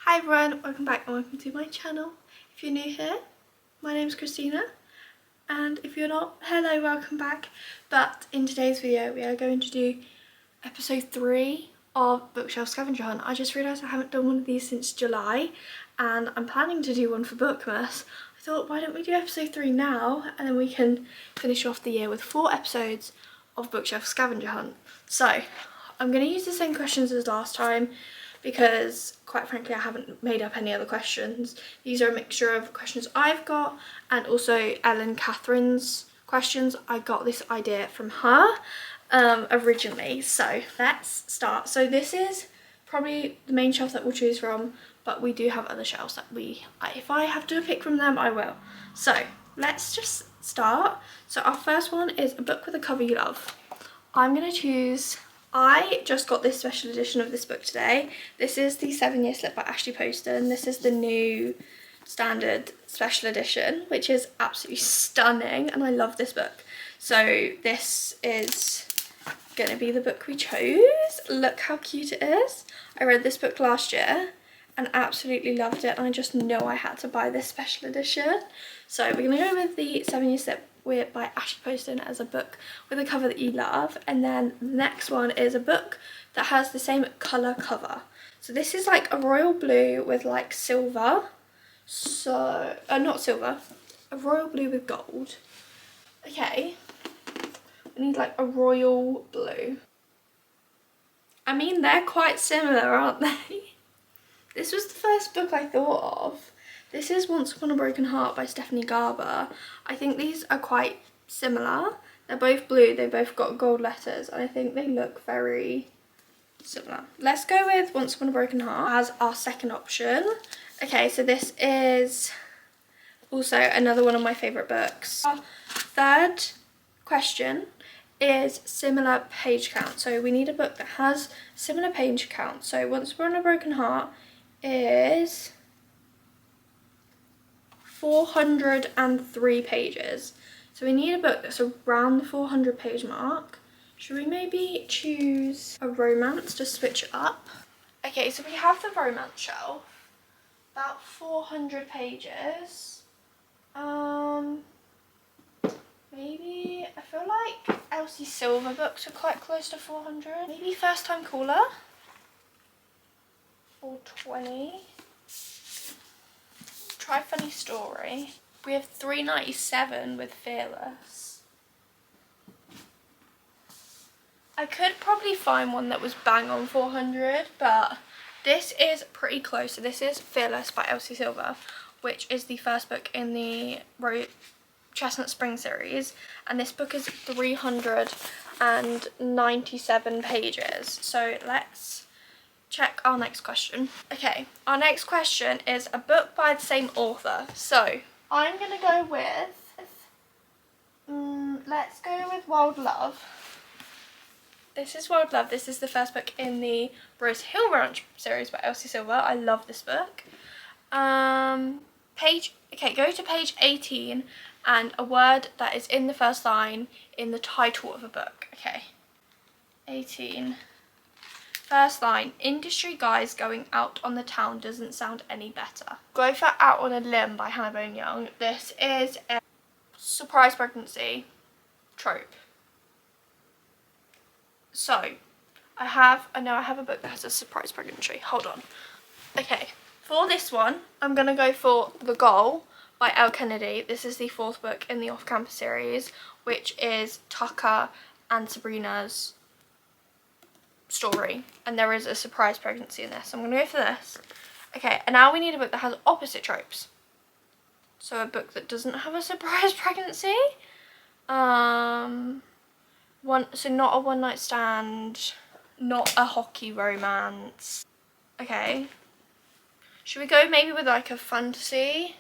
Hi everyone, welcome back and welcome to my channel. If you're new here, my name's Christina, and if you're not, hello, welcome back. But in today's video we are going to do episode 3 of Bookshelf Scavenger Hunt. I just realised I haven't done one of these since July and I'm planning to do one for Bookmas. I thought, why don't we do episode 3 now and then we can finish off the year with 4 episodes of Bookshelf Scavenger Hunt. So I'm going to use the same questions as last time, because quite frankly I haven't made up any other questions. These are a mixture of questions I've got and also Ellen Catherine's questions. I got this idea from her originally. So let's start. So this is probably the main shelf that we'll choose from, but we do have other shelves that if I have to pick from them, I will. So let's just start. So our first one is a book with a cover you love. I'm going to choose... I just got this special edition of this book today. This is the 7-Year Slip by Ashley Poston. This is the new standard special edition, which is absolutely stunning, and I love this book. So this is going to be the book we chose. Look how cute it is. I read this book last year and absolutely loved it, and I just know I had to buy this special edition. So we're going to go with the 7-Year Slip by Ashley Poston as a book with a cover that you love, and then the next one is a book that has the same colour cover. So this is like a royal blue with like silver, so not silver, a royal blue with gold. Okay, we need like a royal blue. I mean, they're quite similar, aren't they? This was the first book I thought of. This is Once Upon a Broken Heart by Stephanie Garber. I think these are quite similar. They're both blue, they both got gold letters, and I think they look very similar. Let's go with Once Upon a Broken Heart as our second option. Okay, so this is also another one of my favourite books. Our third question is similar page count. So we need a book that has similar page count. So Once Upon a Broken Heart is 403 pages. So we need a book that's around the 400 page mark. Should we maybe choose a romance to switch it up? Okay, so we have the romance shelf, about 400 pages. Maybe, I feel like Elsie Silver books are quite close to 400. Maybe First Time Caller, 420. Try Funny Story. We have 397 with Fearless. I could probably find one that was bang on 400, but this is pretty close. So this is Fearless by Elsie Silver, which is the first book in the Chestnut Spring series, and this book is 397 pages. So let's check our next question. Okay, our next question is a book by the same author. So I'm gonna go with let's go with Wild Love. This is Wild Love. This is the first book in the Rose Hill Ranch series by Elsie Silver. I love this book. Go to page 18 and a word that is in the first line in the title of a book. Okay, 18. First line, industry guys going out on the town doesn't sound any better. Go for Out on a Limb by Hannah Bone Young. This is a surprise pregnancy trope. So, I know I have a book that has a surprise pregnancy. Hold on. Okay, for this one, I'm going to go for The Goal by Elle Kennedy. This is the 4th book in the Off Campus series, which is Tucker and Sabrina's story, and there is a surprise pregnancy in this. I'm gonna go for this. Okay, and now we need a book that has opposite tropes. So a book that doesn't have a surprise pregnancy. So not a one night stand, not a hockey romance. Okay. Should we go maybe with like a fantasy?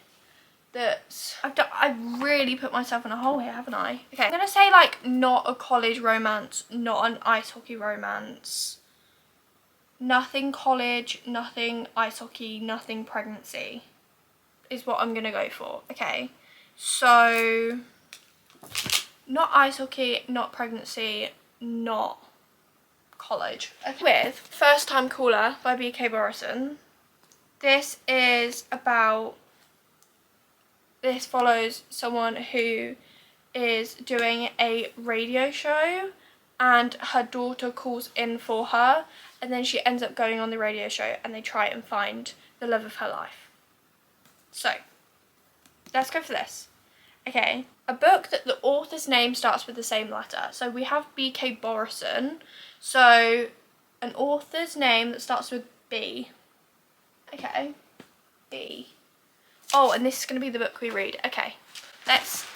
I've really put myself in a hole here, haven't I? Okay, I'm gonna say like not a college romance, not an ice hockey romance. Nothing college, nothing ice hockey, nothing pregnancy is what I'm gonna go for. Okay, so not ice hockey, not pregnancy, not college. Okay. With First Time Caller by B.K. Borison. This follows someone who is doing a radio show and her daughter calls in for her, and then she ends up going on the radio show and they try and find the love of her life. So let's go for this. Okay, a book that the author's name starts with the same letter. So we have B.K. Borison. So an author's name that starts with B. Okay, B. Oh, and this is going to be the book we read. Okay, let's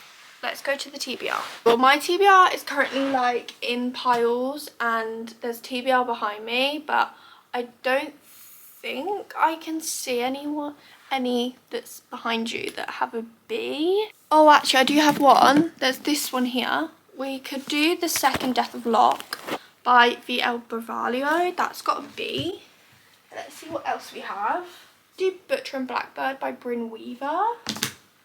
go to the TBR. Well, my TBR is currently like in piles and there's TBR behind me, but I don't think I can see any that's behind you that have a B. Oh, actually I do have one. There's this one here. We could do The Second Death of Locke by V.L. Bavaglio. That's got a B. Let's see what else we have. Do Butcher and Blackbird by Bryn Weaver.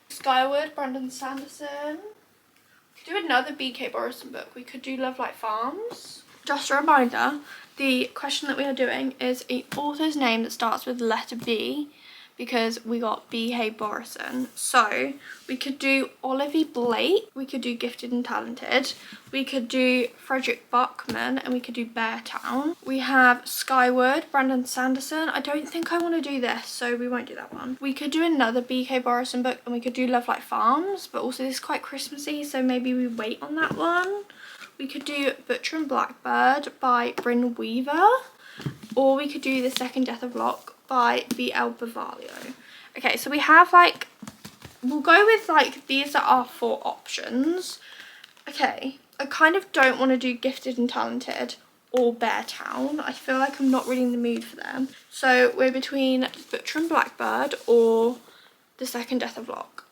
Skyward, Brandon Sanderson. We could do another B.K. Borison book. We could do Love Like Farms. Just a reminder, the question that we are doing is an author's name that starts with the letter B, because we got B.K. Borison. So we could do Olivia Blake, we could do Gifted and Talented, we could do Frederick Bachman, and we could do Beartown. We have Skyward, Brandon Sanderson. I don't think I want to do this, so we won't do that one. We could do another B.K. Borison book, and we could do Love Like Farms, but also this is quite Christmassy, so maybe we wait on that one. We could do Butcher and Blackbird by Bryn Weaver, or we could do The Second Death of Locke by V.L. Bavaglio. Okay, so we have like, we'll go with like, these are our 4 options. Okay, I kind of don't want to do Gifted and Talented or Beartown. I feel like I'm not really in the mood for them. So we're between Butcher and Blackbird or The Second Death of Locke.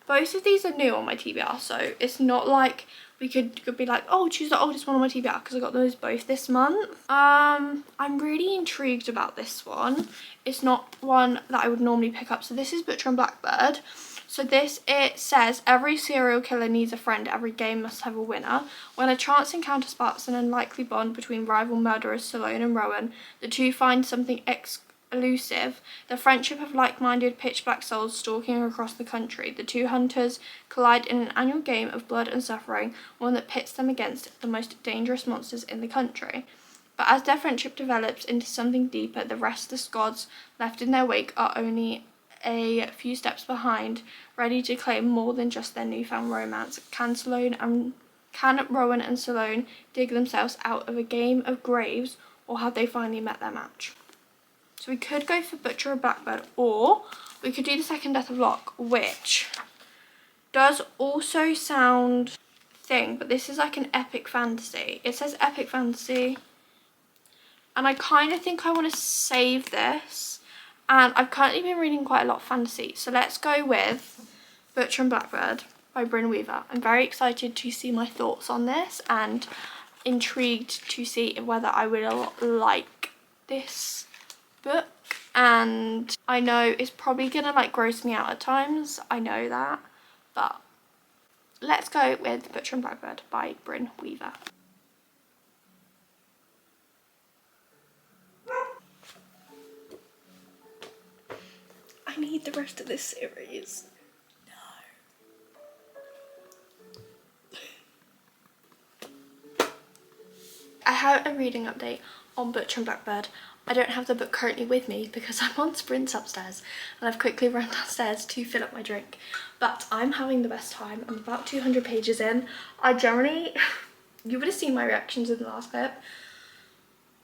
Both of these are new on my TBR, so it's not like we could be like, oh, choose the oldest one on my TBR, because I got those both this month. I'm really intrigued about this one. It's not one that I would normally pick up. So this is Butcher and Blackbird. So this, it says, every serial killer needs a friend, every game must have a winner. When a chance encounter sparks an unlikely bond between rival murderers Salone and Rowan, the two find something elusive, the friendship of like-minded pitch-black souls stalking across the country. The two hunters collide in an annual game of blood and suffering, one that pits them against the most dangerous monsters in the country. But as their friendship develops into something deeper, the restless gods left in their wake are only a few steps behind, ready to claim more than just their newfound romance. Can Rowan and Salone dig themselves out of a game of graves, or have they finally met their match? So we could go for Butcher or Blackbird, or we could do The Second Death of Locke, which does also sound thing, but this is like an epic fantasy. It says epic fantasy, and I kind of think I want to save this, and I've currently been reading quite a lot of fantasy, so let's go with Butcher and Blackbird by Bryn Weaver. I'm very excited to see my thoughts on this and intrigued to see whether I will like this book, and I know it's probably gonna like gross me out at times, I know that, but let's go with Butcher and Blackbird by Bryn Weaver. I need the rest of this series. No. I have a reading update on Butcher and Blackbird. I don't have the book currently with me because I'm on sprints upstairs and I've quickly run downstairs to fill up my drink. But I'm having the best time. I'm about 200 pages in. I generally, you would have seen my reactions in the last clip.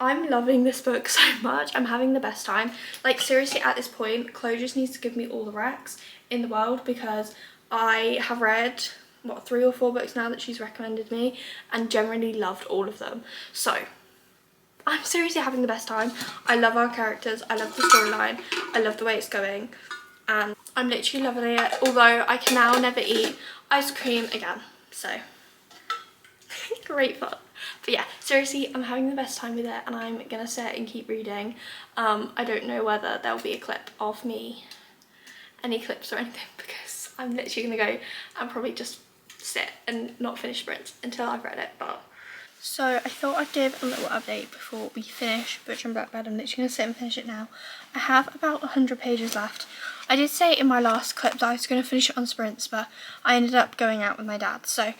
I'm loving this book so much. I'm having the best time. Like seriously, at this point, Chloe just needs to give me all the recs in the world, because I have read, what, 3 or 4 books now that she's recommended me and generally loved all of them. So I'm seriously having the best time. I love our characters, I love the storyline, I love the way it's going, and I'm literally loving it, although I can now never eat ice cream again, so great fun. But yeah, seriously, I'm having the best time with it and I'm gonna sit and keep reading. I don't know whether there'll be a clip of me, any clips or anything, because I'm literally gonna go and probably just sit and not finish sprints until I've read it, but So I thought I'd give a little update before we finish Butcher and Blackbird. I'm literally going to sit and finish it now. I have about 100 pages left. I did say in my last clip that I was going to finish it on sprints, but I ended up going out with my dad. So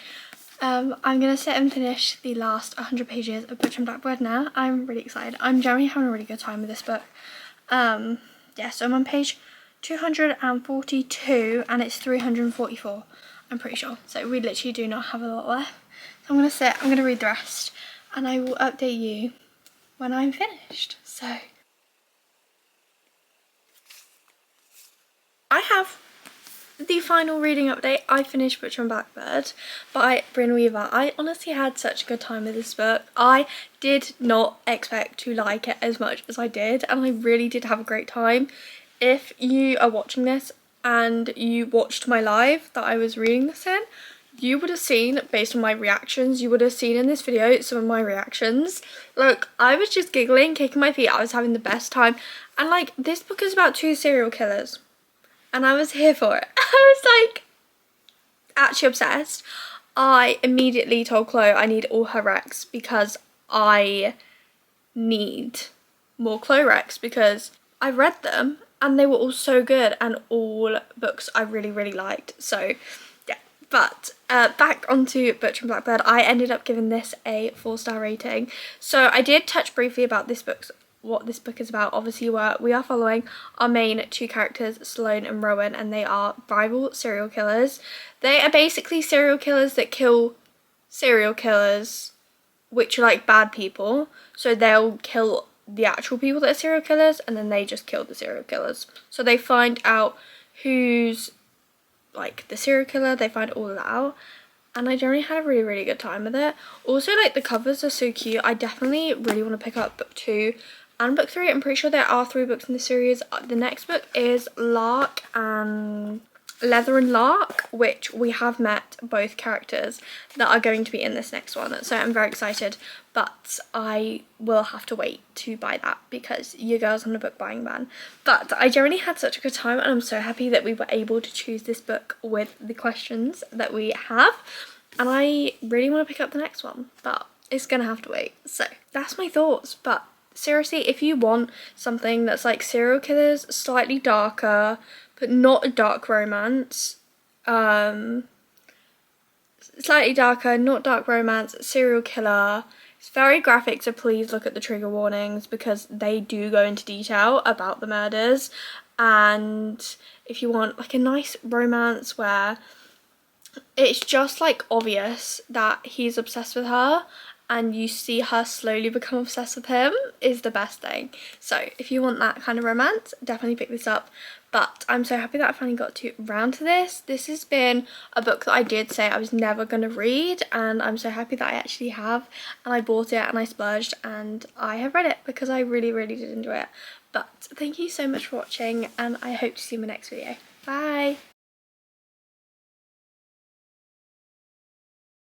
I'm going to sit and finish the last 100 pages of Butcher and Blackbird now. I'm really excited. I'm generally having a really good time with this book. Yeah, so I'm on page 242 and it's 344, I'm pretty sure. So we literally do not have a lot left. So I'm going to sit, I'm going to read the rest, and I will update you when I'm finished. So I have the final reading update. I finished Butcher and Blackbird by Bryn Weaver. I honestly had such a good time with this book. I did not expect to like it as much as I did, and I really did have a great time. If you are watching this and you watched my live that I was reading this in, you would have seen, based on my reactions, you would have seen in this video some of my reactions. Like, I was just giggling, kicking my feet. I was having the best time. And like, this book is about 2 serial killers, and I was here for it. I was like actually obsessed. I immediately told Chloe I need all her recs because I need more Chloe recs, because I read them and they were all so good and all books I really liked. So yeah, but back onto Butcher and Blackbird. I ended up giving this a 4-star rating. So I did touch briefly about what this book is about. Obviously we are following our main 2 characters, Sloane and Rowan, and they are rival serial killers. They are basically serial killers that kill serial killers, which are like bad people. So they'll kill the actual people that are serial killers, and then they just kill the serial killers. So they find out who's like the serial killer, they find all of that out, and I generally had a really good time with it. Also, like, the covers are so cute. I definitely really want to pick up book 2 and book 3. I'm pretty sure there are 3 books in the series. The next book is Leather and Lark, which we have met both characters that are going to be in this next one, so I'm very excited, but I will have to wait to buy that because your girl's on a book buying ban. But I generally had such a good time, and I'm so happy that we were able to choose this book with the questions that we have, and I really want to pick up the next one, but it's gonna have to wait. So that's my thoughts. But seriously, if you want something that's like serial killers, slightly darker, but not a dark romance, slightly darker, not dark romance, serial killer, it's very graphic, so please look at the trigger warnings because they do go into detail about the murders. And if you want like a nice romance where it's just like obvious that he's obsessed with her and you see her slowly become obsessed with him, is the best thing. So if you want that kind of romance, definitely pick this up. But I'm so happy that I finally got round to this. This has been a book that I did say I was never going to read, and I'm so happy that I actually have, and I bought it and I splurged and I have read it because I really did enjoy it. But thank you so much for watching, and I hope to see you in my next video. Bye!